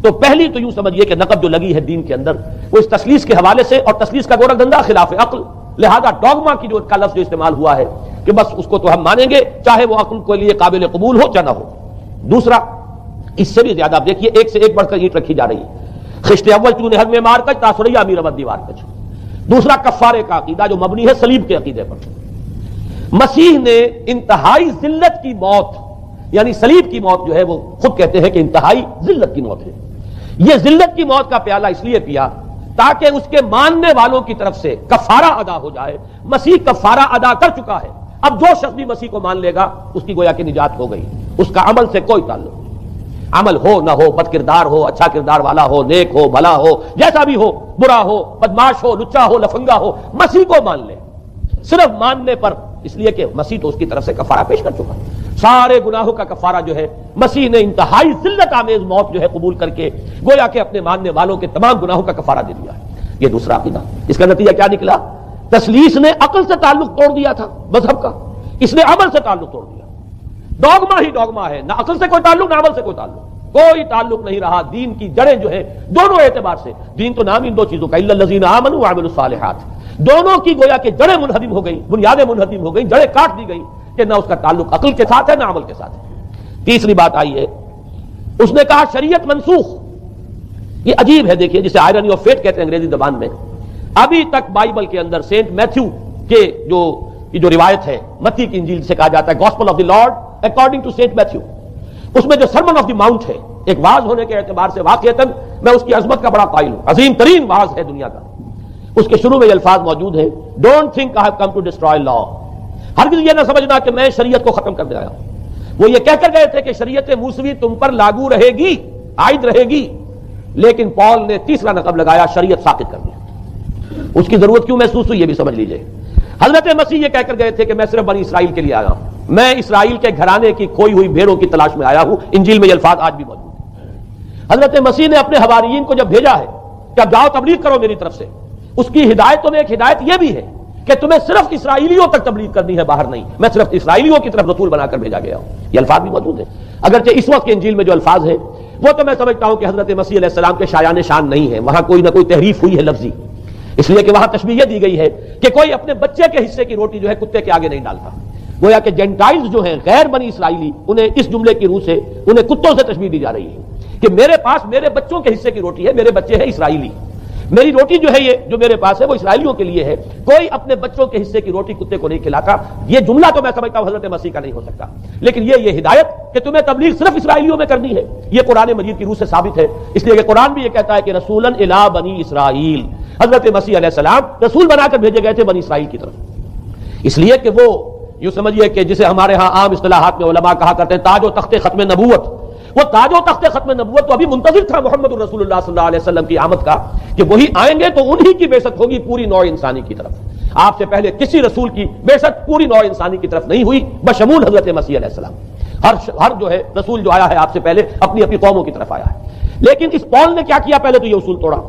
تو پہلی تو یوں سمجھیے کہ نقب جو لگی ہے دین کے اندر وہ اس تسلیس کے حوالے سے، اور تسلیس کا گورکھ دھندا خلاف عقل. لہذا ڈوگما کی جو کا لفظ جو استعمال ہوا ہے کہ بس اس کو تو ہم مانیں گے چاہے وہ عقل کے لیے قابل قبول ہو یا نہ ہو. دوسرا اس سے بھی زیادہ آپ دیکھیے ایک سے ایک بڑھ کر اینٹ رکھی جا رہی ہے. خشت اول چونے حد میں مار کر تاثریا امیر ابد دیوار کچھ. دوسرا کفارے کا عقیدہ جو مبنی ہے صلیب کے عقیدے پر. مسیح نے انتہائی ذلت کی موت، یعنی صلیب کی موت جو ہے وہ خود کہتے ہیں کہ انتہائی ذلت کی موت ہے. یہ ذلت کی موت کا پیالہ اس لیے پیا تاکہ اس کے ماننے والوں کی طرف سے کفارہ ادا ہو جائے. مسیح کفارہ ادا کر چکا ہے. اب جو شخص بھی مسیح کو مان لے گا اس کی گویا کہ نجات ہو گئی. اس کا عمل سے کوئی تعلق نہیں. عمل ہو نہ ہو، بد کردار ہو، اچھا کردار والا ہو، نیک ہو، بھلا ہو، جیسا بھی ہو، برا ہو، بدماش ہو، لچا ہو، لفنگا ہو، مسیح کو مان لے. صرف ماننے پر، اس لیے کہ مسیح تو اس کی طرف سے کفارہ پیش کر چکا. سارے گناہوں کا کفارہ جو ہے مسیح نے انتہائی ذلت آمیز موت جو ہے قبول کر کے گویا کہ اپنے ماننے والوں کے تمام گناہوں کا کفارہ دے دیا ہے. یہ دوسرا عقیدہ. اس کا نتیجہ کیا نکلا؟ تسلیس نے عقل سے تعلق توڑ دیا تھا مذہب کا، اس نے عمل سے تعلق توڑ دیا. ڈوگما ہی ڈوگما ہے، نہ عقل سے کوئی تعلق نہ عمل سے کوئی تعلق. کوئی تعلق نہیں رہا. دین کی جڑیں جو ہے دونوں اعتبار سے، دین تو نام ان دو چیزوں کا، الا الذین آمنوا وعملوا الصالحات، دونوں کی گویا کہ جڑیں منہدم ہو گئی، بنیادیں منہدم ہو گئی، جڑیں کاٹ دی گئی. کہ نہ اس کا تعلق عقل کے ساتھ ہے نہ عمل کے ساتھ ہے۔ تیسری بات آئی ہے، اس نے کہا شریعت منسوخ۔ یہ عجیب ہے، دیکھیے جسے آئرنی آف فیٹ کہتے ہیں انگریزی زبان میں۔ ابھی تک بائبل کے اندر سینٹ میتھیو کے جو روایت ہے، متی کی انجیل سے کہا جاتا ہے gospel of the lord according to saint Matthew, اس میں جو سرمن آف دی ماؤنٹ ہے، ایک واعظ ہونے کے اعتبار سے واقعتاً میں اس کی عظمت کا بڑا قائل ہوں، عظیم ترین واعظ ہے دنیا کا۔ اس کے شروع میں یہ الفاظ موجود ہیں، don't think I have come to destroy law, ہرگز یہ نہ سمجھنا کہ میں شریعت کو ختم کرنے آیا ہوں۔ وہ یہ کہہ کر گئے تھے کہ شریعت موسوی تم پر لاگو رہے گی، عائد رہے گی، لیکن پال نے تیسرا نقب لگایا، شریعت ساقط کر دیا۔ اس کی ضرورت کیوں محسوس ہوئی یہ بھی سمجھ لیجئے۔ حضرت مسیح یہ کہہ کر گئے تھے کہ میں صرف بنی اسرائیل کے لیے آیا ہوں، میں اسرائیل کے گھرانے کی کھوئی ہوئی بھیڑوں کی تلاش میں آیا ہوں۔ انجیل میں یہ الفاظ آج بھی موجود ہیں۔ حضرت مسیح نے اپنے حواریین کو جب بھیجا ہے کہ اب جاؤ تبلیغ کرو میری طرف سے، اس کی ہدایتوں میں ایک ہدایت یہ بھی ہے کہ تمہیں صرف اسرائیلیوں تک تبلیغ کرنی ہے، باہر نہیں، میں صرف اسرائیلیوں کی طرف رسول بنا کر بھیجا گیا ہوں۔ یہ الفاظ بھی موجود ہیں، اگرچہ اس وقت کے انجیل میں جو الفاظ ہیں وہ تو میں سمجھتا ہوں کہ حضرت مسیح علیہ السلام کے شایان شان نہیں ہے، وہاں کوئی نہ کوئی تحریف ہوئی ہے لفظی، اس لیے کہ وہاں تشبیہ دی گئی ہے کہ کوئی اپنے بچے کے حصے کی روٹی جو ہے کتے کے آگے نہیں ڈالتا۔ گویا کہ جینٹائلز جو ہیں غیر بنی اسرائیلی، انہیں اس جملے کی روح سے انہیں کتوں سے تشبیہ دی جا رہی ہے کہ میرے پاس میرے بچوں کے حصے کی روٹی ہے، میرے بچے ہیں اسرائیلی، میری روٹی جو ہے یہ جو میرے پاس ہے وہ اسرائیلیوں کے لیے ہے، کوئی اپنے بچوں کے حصے کی روٹی کتے کو نہیں کھلاتا۔ یہ جملہ تو میں سمجھتا ہوں حضرت مسیح کا نہیں ہو سکتا، لیکن یہ ہدایت کہ تمہیں تبلیغ صرف اسرائیلیوں میں کرنی ہے، یہ قرآن مجید کی روح سے ثابت ہے۔ اس لیے کہ قرآن بھی یہ کہتا ہے کہ رسولاً الی بنی اسرائیل، حضرت مسیح علیہ السلام رسول بنا کر بھیجے گئے تھے بنی اسرائیل کی طرف، اس لیے کہ وہ یوں سمجھیے کہ جسے ہمارے ہاں عام اصطلاحات میں علماء کہا کرتے ہیں تاج و تخت ختم نبوت، وہ تاج و تخت ختم نبوت تو ابھی منتظر تھا محمد الرسول اللہ صلی اللہ علیہ وسلم کی آمد کا، کہ وہی آئیں گے تو انہی کی بعثت ہوگی پوری نوع انسانی کی طرف۔ آپ سے پہلے کسی رسول کی بعثت پوری نوع انسانی کی طرف نہیں ہوئی بشمول حضرت مسیح علیہ السلام۔ ہر جو ہے رسول جو آیا ہے آپ سے پہلے اپنی اپنی قوموں کی طرف آیا ہے، لیکن اس پال نے کیا کیا؟ پہلے تو یہ اصول توڑا،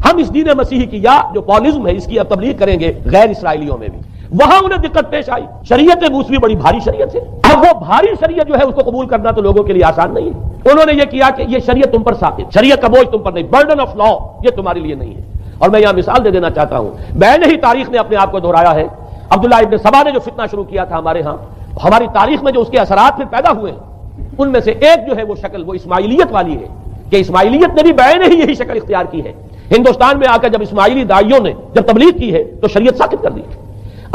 ہم اس دین مسیحی کی یا جو پالزم ہے اس کی اب تبلیغ کریں گے غیر اسرائیلیوں میں بھی۔ وہاں انہیں دقت پیش آئی، شریعت موسوی بڑی بھاری شریعت ہے، اب وہ بھاری شریعت جو ہے اس کو قبول کرنا تو لوگوں کے لیے آسان نہیں ہے۔ انہوں نے یہ کیا کہ یہ شریعت تم پر ساقط، شریعت کا بوجھ تم پر نہیں، برڈن آف لا یہ تمہارے لیے نہیں ہے۔ اور میں یہاں مثال دے دینا چاہتا ہوں، بین ہی تاریخ نے اپنے آپ کو دہرایا ہے۔ عبداللہ ابن سبا نے جو فتنہ شروع کیا تھا ہمارے ہاں، ہماری تاریخ میں جو اس کے اثرات پھر پیدا ہوئے ہیں، ان میں سے ایک جو ہے وہ شکل وہ اسماعیلیت والی ہے، کہ اسماعیلیت نے بھی بین ہی یہی شکل اختیار کی ہے۔ ہندوستان میں آ کر جب اسماعیلی داعیوں نے جب تبلیغ کی ہے تو شریعت ساقط کر دی۔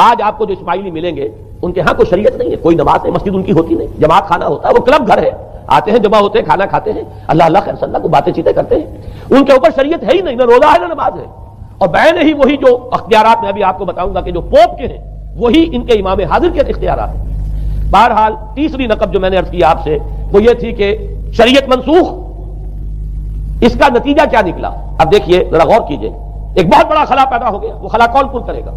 آج آپ کو جو اسماعیلی ملیں گے ان کے ہاں کوئی شریعت نہیں ہے، کوئی نماز ہے، مسجد ان کی ہوتی نہیں، جماعت خانہ ہوتا ہے، وہ کلب گھر ہے، آتے ہیں جمع ہوتے ہیں، کھانا کھاتے ہیں، اللہ اللہ خیر اللہ کو باتیں چیتیں کرتے ہیں، ان کے اوپر شریعت ہے ہی نہیں، نہ روزہ ہے نہ نماز ہے۔ اور بین ہی وہی جو اختیارات میں ابھی آپ کو بتاؤں گا کہ جو پوپ کے ہیں وہی ان کے امام حاضر کے اختیارات ہیں۔ بہرحال تیسری نقب جو میں نے عرض کی آپ سے وہ یہ تھی کہ شریعت منسوخ، اس کا نتیجہ کیا نکلا؟ اب دیکھیے ذرا غور کیجئے، ایک بہت بڑا خلا پیدا ہو گیا، وہ خلا کون پر کرے گا؟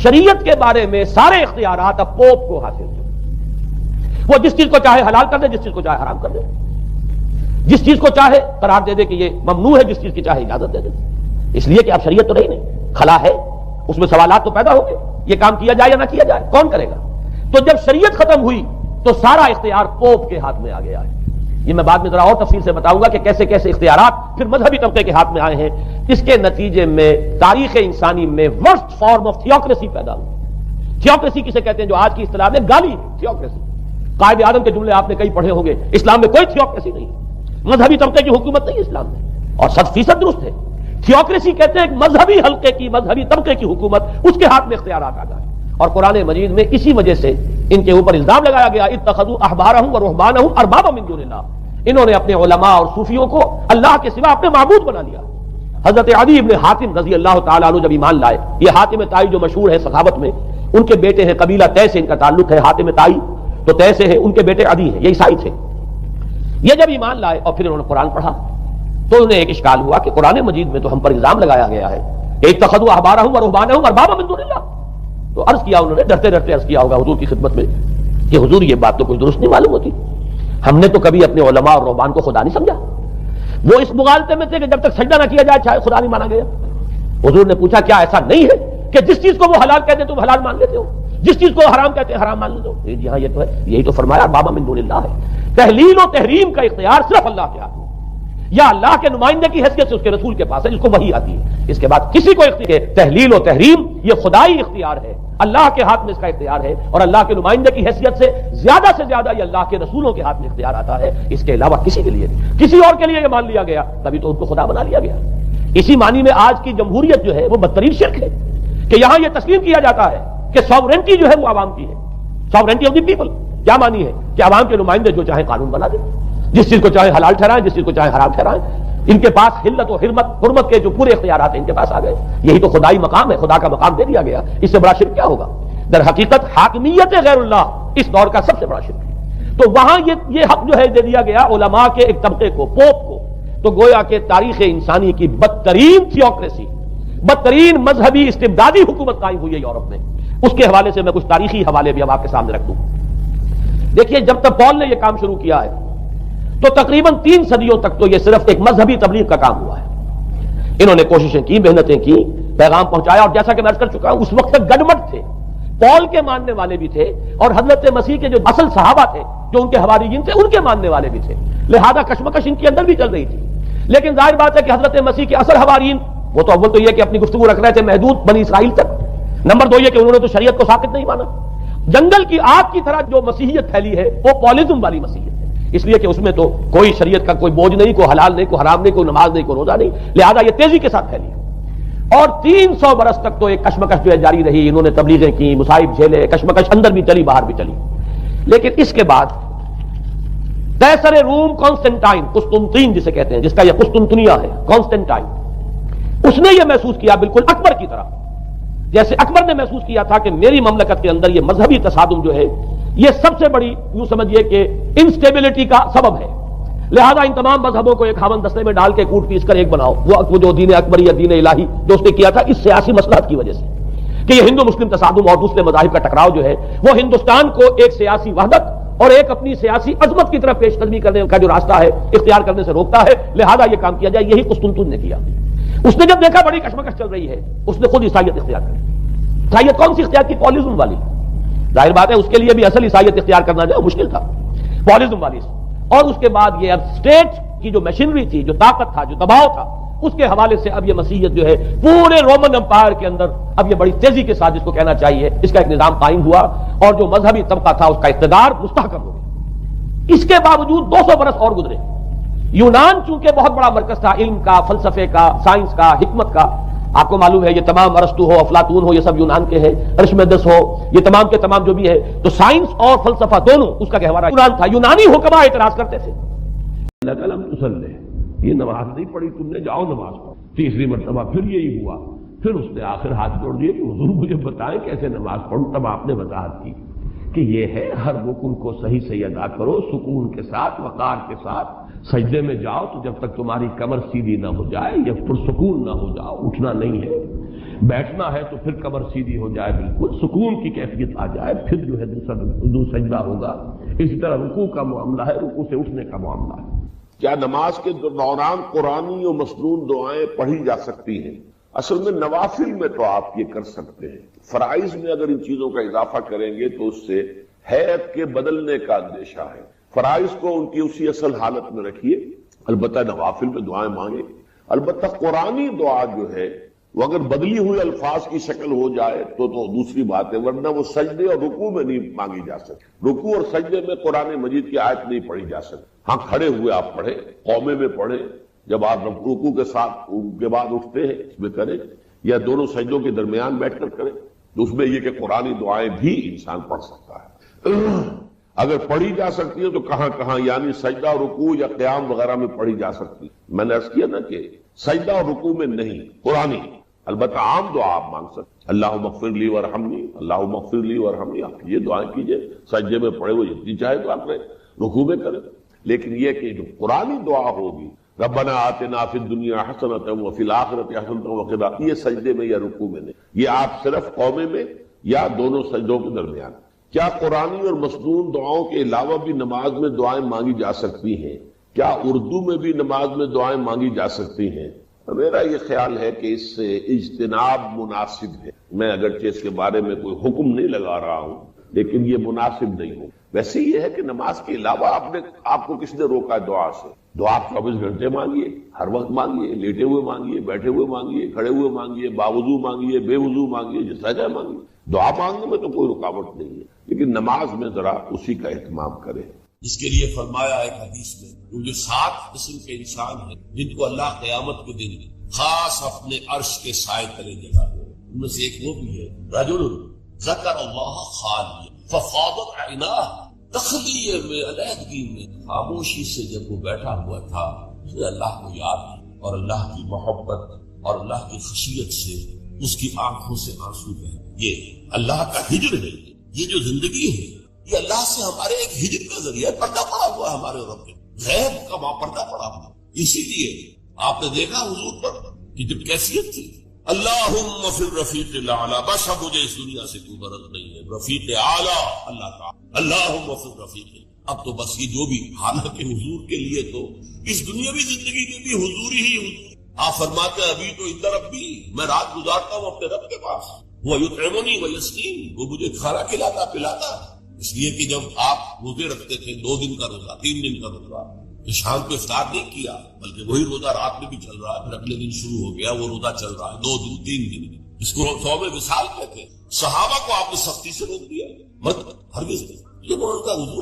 شریعت کے بارے میں سارے اختیارات اب پوپ کو حاصل ہیں، وہ جس چیز کو چاہے حلال کر دے، جس چیز کو چاہے حرام کر دے، جس چیز کو چاہے قرار دے دے کہ یہ ممنوع ہے، جس چیز کی چاہے اجازت دے دے، اس لیے کہ اب شریعت تو نہیں، خلا ہے، اس میں سوالات تو پیدا ہو گئے، یہ کام کیا جائے یا نہ کیا جائے، کون کرے گا؟ تو جب شریعت ختم ہوئی تو سارا اختیار پوپ کے ہاتھ میں آ گیا ہے۔ یہ میں بعد میں ذرا اور تفصیل سے بتاؤں گا کہ کیسے کیسے اختیارات پھر مذہبی طبقے کے ہاتھ میں آئے ہیں۔ اس کے نتیجے میں تاریخ انسانی میں ورسٹ فارم آف تھیوکریسی پیدا ہوئی۔ تھیوکریسی کسے کہتے ہیں؟ جو آج کی اصطلاح میں گالی ہے، تھیوکریسی۔ قائد اعظم کے جملے آپ نے کئی پڑھے ہوں گے، اسلام میں کوئی تھیوکریسی نہیں ہے، مذہبی طبقے کی حکومت نہیں ہے اسلام میں، اور 100% درست ہے۔ تھیوکریسی کہتے ہیں ایک مذہبی حلقے کی، مذہبی طبقے کی حکومت، اس کے ہاتھ میں اختیارات آ جائیں۔ اور قرآن مجید میں اسی وجہ سے ان کے اوپر الزام لگایا گیا، اتخذوا احبارهم ورهبانهم اربابا من دون اللہ، انہوں نے اپنے علماء اور صوفیوں کو اللہ کے سوا اپنے معبود بنا لیا۔ حضرت عدی ابن حاتم رضی اللہ تعالیٰ عنہ جب ایمان لائے، یہ حاتم طائی جو مشہور ہے سخاوت میں، ان کے بیٹے ہیں، قبیلہ طے سے ان کا تعلق ہے، حاتم طائی تو طے سے ہے، ان کے بیٹے عدی ہیں، یہ عیسائی تھے۔ یہ جب ایمان لائے اور پھر انہوں نے قرآن پڑھا تو انہیں ایک اشکال ہوا کہ قرآن مجید میں تو ہم پر الزام لگایا گیا ہے اتخذوا احبارهم ورهبانهم اربابا من دون اللہ، تو عرض کیا انہوں نے، ڈرتے ڈرتے عرض کیا ہوگا حضور کی خدمت میں کہ حضور یہ بات تو کوئی درست نہیں معلوم ہوتی، ہم نے تو کبھی اپنے علماء اور رہبان کو خدا نہیں سمجھا، وہ اس مغالطے میں تھے کہ جب تک سجدہ نہ کیا جائے چاہے خدا نہیں مانا گیا۔ حضور نے پوچھا کیا ایسا نہیں ہے کہ جس چیز کو وہ حلال کہتے تم حلال مان لیتے ہو، جس چیز کو حرام کہتے ہیں حرام مان لیتے ہو؟ جی ہاں یہ تو ہے، یہی تو فرمایا بابا من دون اللہ ہے۔ تحلیل و تحریم کا اختیار صرف اللہ کے ہاتھ میں، یا اللہ کے نمائندے کی حیثیت سے اس کے رسول کے پاس ہے جس کو وحی آتی ہے. اس کے بعد کسی کو اختیار تحلیل و تحریم یہ خدائی اختیار ہے, اللہ کے ہاتھ میں اس کا اختیار ہے, اور اللہ کے نمائندے کی حیثیت سے زیادہ یہ اللہ کے رسولوں کے ہاتھ میں اختیار آتا ہے. اس کے علاوہ کسی کے لیے کسی اور کے لیے یہ مان لیا گیا تبھی تو ان کو خدا بنا لیا گیا. اسی معنی میں آج کی جمہوریت جو ہے وہ بدترین شرک ہے کہ یہاں یہ تسلیم کیا جاتا ہے کہ ساورنٹی جو ہے وہ عوام کی ہے, ساورنٹی آف دی پیپل. کیا معنی ہے کہ عوام کے نمائندے جو چاہیں قانون بنا دیں, جس چیز کو چاہے حلال ٹھہرائیں, جس چیز کو چاہے حرام ٹھہرائیں. ان کے پاس حلت و حرمت کے جو پورے اختیارات ہیں ان کے پاس آ گئے. یہی تو خدائی مقام ہے, خدا کا مقام دے دیا گیا. اس سے بڑا شرک کیا ہوگا؟ در حقیقت حاکمیت غیر اللہ اس دور کا سب سے بڑا شرک ہے. تو وہاں یہ حق جو ہے دے دیا گیا علماء کے ایک طبقے کو, پوپ کو. تو گویا کہ تاریخ انسانی کی بدترین تھیوکریسی, بدترین مذہبی استبدادی حکومت قائم ہوئی ہے یورپ میں. اس کے حوالے سے میں کچھ تاریخی حوالے بھی اب آپ کے سامنے رکھ دوں. دیکھیے, جب تک پال نے یہ کام شروع کیا ہے تو تقریباً 3 صدیوں تک تو یہ صرف ایک مذہبی تبلیغ کا کام ہوا ہے. انہوں نے کوششیں کی, محنتیں کی, پیغام پہنچایا, اور جیسا کہ میں عرض کر چکا ہوں اس وقت تک گڈمٹ تھے. پال کے ماننے والے بھی تھے اور حضرت مسیح کے جو اصل صحابہ تھے جو ان کے حواریین تھے ان کے ماننے والے بھی تھے. لہذا کشمکش ان کے اندر بھی چل رہی تھی. لیکن ظاہر بات ہے کہ حضرت مسیح کے اصل حواریین وہ تو اول تو یہ کہ اپنی گفتگو رکھ رہے تھے محدود بنی اسرائیل تک. نمبر 2 یہ کہ انہوں نے تو شریعت کو ثابت نہیں مانا. جنگل کی آگ کی طرح جو مسیحیت پھیلی ہے وہ پالزم والی مسیحیت ہے, اس لیے کہ اس میں تو کوئی شریعت کا کوئی بوجھ نہیں, کوئی حلال نہیں, کوئی حرام نہیں, کوئی نماز نہیں, کوئی روزہ نہیں. لہذا یہ تیزی کے ساتھ پھیلی اور 300 برس تک تو ایک کشمکش جو ہے جاری رہی. انہوں نے تبلیغیں کی, مصائب جھیلے, کشمکش اندر بھی چلی باہر بھی چلی. لیکن اس کے بعد قیصر روم کانسٹنٹائن, قسطنطین جسے کہتے ہیں, جس کا یہ قسطنطنیہ ہے, کانسٹنٹائن, اس نے یہ محسوس کیا بالکل اکبر کی طرح, جیسے اکبر نے محسوس کیا تھا کہ میری مملکت کے اندر یہ مذہبی تصادم جو ہے یہ سب سے بڑی یوں سمجھیے کہ انسٹیبلٹی کا سبب ہے. لہذا ان تمام مذہبوں کو ایک ہاون دستے میں ڈال کے کوٹ پیس کر ایک بناؤ. وہ جو دین اکبری یا دین الہی جو اس نے کیا تھا اس سیاسی مصلحت کی وجہ سے کہ یہ ہندو مسلم تصادم اور دوسرے مذاہب کا ٹکراؤ جو ہے وہ ہندوستان کو ایک سیاسی وحدت اور ایک اپنی سیاسی عظمت کی طرف پیش قدمی کرنے کا جو راستہ ہے اختیار کرنے سے روکتا ہے. لہذا یہ کام کیا جائے. یہی قسطنطین نے کیا. اس نے جب دیکھا بڑی کشمکش چل رہی ہے اس نے خود عیسائیت اختیار کر لی. عیسائیت کون سی اختیار کی؟ پالزم والی. ظاہر بات ہے اس کے لیے بھی اصل عیسائیت اختیار کرنا جو مشکل تھا, پالزم والی. اور اس کے بعد یہ اب اسٹیٹ کی جو مشینری تھی, جو طاقت تھا, جو دباؤ تھا, اس کے حوالے سے اب یہ مسیحیت جو ہے پورے رومن امپائر کے اندر اب یہ بڑی تیزی کے ساتھ جس کو کہنا چاہیے اس کا ایک نظام قائم ہوا اور جو مذہبی طبقہ تھا اس کا اقتدار مستحکم ہو گیا. اس کے باوجود 200 برس اور گزرے. یونان چونکہ بہت بڑا مرکز تھا علم کا, فلسفے کا, سائنس کا, حکمت کا. آپ کو معلوم ہے یہ تمام ارسطو ہو, افلاطون ہو, یہ سب یونان کے ہیں, ارشمیدس ہو, یہ تمام کے تمام جو بھی ہے. تو سائنس اور فلسفہ دونوں اس کا گہوارہ یونان تھا. یونانی حکما اعتراض کرتے تھے, اللہ تعالیٰ مسلح یہ نماز نہیں پڑھی تم نے, جاؤ نماز پڑھو. تیسری مرتبہ پھر یہی ہوا. پھر اس نے آخر ہاتھ جوڑ دیے کہ حضور مجھے بتائیں کیسے نماز پڑھوں. تب آپ نے وضاحت کی کہ یہ ہے ہر رکن کو صحیح صحیح ادا کرو, سکون کے ساتھ, وقار کے ساتھ. سجدے میں جاؤ تو جب تک تمہاری کمر سیدھی نہ ہو جائے یا پرسکون نہ ہو جاؤ, اٹھنا نہیں ہے. بیٹھنا ہے تو پھر کمر سیدھی ہو جائے, بالکل سکون کی کیفیت آ جائے, پھر جو ہے دوسرا سجدہ ہوگا. اسی طرح رکوع کا معاملہ ہے, رکوع سے اٹھنے کا معاملہ ہے. کیا نماز کے دوران قرآنی اور مسنون دعائیں پڑھی جا سکتی ہیں؟ اصل میں نوافل میں تو آپ یہ کر سکتے ہیں. فرائض میں اگر ان چیزوں کا اضافہ کریں گے تو اس سے حیت کے بدلنے کا اندیشہ ہے. فرائض کو ان کی اسی اصل حالت میں رکھیے, البتہ نوافل میں دعائیں مانگیں. البتہ قرآنی دعا جو ہے وہ اگر بدلی ہوئی الفاظ کی شکل ہو جائے تو دوسری بات ہے, ورنہ وہ سجدے اور رکوع میں نہیں مانگی جا سکتی. رکوع اور سجدے میں قرآن مجید کی آیت نہیں پڑھی جا سکتی. ہاں کھڑے ہوئے آپ پڑھیں, قومے میں پڑھیں, جب آپ رکوع کے ساتھ کے بعد اٹھتے ہیں اس میں کریں, یا دونوں سجدوں کے درمیان بیٹھ کر کریں. تو اس میں یہ کہ قرآنی دعائیں بھی انسان پڑھ سکتا ہے. اگر پڑھی جا سکتی ہے تو کہاں کہاں, یعنی سجدہ, رکوع یا قیام وغیرہ میں پڑھی جا سکتی. میں نے عرض کیا نا کہ سجدہ اور رکوع میں نہیں, قرآنی. البتہ عام دعا آپ مانگ سکتے, اللہم اغفر لی ورحمنی, اللہم اغفر لی ورحمنی, آپ یہ دعائیں کیجئے. سجدے میں پڑھے وہ جتنی چاہے تو آپ کریں, رکوع میں کریں. لیکن یہ کہ جو قرآنی دعا ہوگی ربنا آتنا فی الدنیا حسنۃ وفی الآخرۃ حسنۃ وقنا, یہ سجدے میں یا رکوع میں نہیں, یہ آپ صرف قومے میں یا دونوں سجدوں کے درمیان. کیا قرآنی اور مسنون دعاؤں کے علاوہ بھی نماز میں دعائیں مانگی جا سکتی ہیں؟ کیا اردو میں بھی نماز میں دعائیں مانگی جا سکتی ہیں؟ میرا یہ خیال ہے کہ اس سے اجتناب مناسب ہے. میں اگرچہ اس کے بارے میں کوئی حکم نہیں لگا رہا ہوں, لیکن یہ مناسب نہیں ہو. ویسے یہ ہے کہ نماز کے علاوہ آپ کو کس نے روکا ہے دعا سے؟ دعا 24 گھنٹے مانگیے، ہر وقت مانگیے، لیٹے ہوئے مانگیے، بیٹھے ہوئے مانگیے، کھڑے ہوئے مانگیے، باوضو مانگیے، بے وضو مانگیے، جس طرح مانگیے۔ دعا مانگنے میں تو کوئی رکاوٹ نہیں ہے، لیکن نماز میں ذرا اسی کا اہتمام کرے۔ اس کے لیے فرمایا ایک حدیث میں وہ جو 7 قسم کے انسان ہیں جن کو اللہ قیامت کے دن خاص اپنے عرش کے سائے تلے جگہ دے، ان میں سے ایک وہ بھی ہے رجل ذکر اللہ خالی ففاضت عیناہ، تخلیے میں، علیحدگی میں، خاموشی سے جب وہ بیٹھا ہوا تھا اس نے اللہ کو یاد کیا اور اللہ کی محبت اور اللہ کی خشیت سے اس کی آنکھوں سے آنسو بہے۔ یہ اللہ کا ہجر ہے، یہ جو زندگی ہے یہ اللہ سے ہمارے ایک ہجر کا ذریعہ ہے، پردہ پڑا ہوا ہے ہمارے رب کے، غیب کا وہاں پردہ پڑا ہوا۔ اسی لیے آپ نے دیکھا حضور پر کہ جب کیفیت تھی اللہم فی الرفیق الاعلی، بس اب مجھے اس دنیا سے کوئی غرض نہیں ہے، رفیق اعلی اللہ تعالی، اللہم فی الرفیق، اب تو بس یہ جو بھی، حالانکہ حضور کے لیے تو اس دنیاوی زندگی میں بھی حضور ہی حضور۔ آپ فرماتے ہیں ابھی تو ادھر ربی، میں رات گزارتا ہوں اپنے رب کے پاس، وہ یطعمنی ویسقین، وہ مجھے کھانا کھلاتا پلاتا، اس لیے کہ جب آپ روزے رکھتے تھے 2 دن کا روزہ، 3 دن کا روزہ، تو شام کو افطار نہیں کیا بلکہ وہی روزہ رات میں بھی چل رہا ہے، پھر اگلے دن شروع ہو گیا وہ روزہ چل رہا ہے 2 دن 3 دن، اس کو صوم وصال کہتے ہیں۔ صحابہ کو آپ نے سختی سے روک دیا، مت ہرگز نہیں، یہ ان کا حضور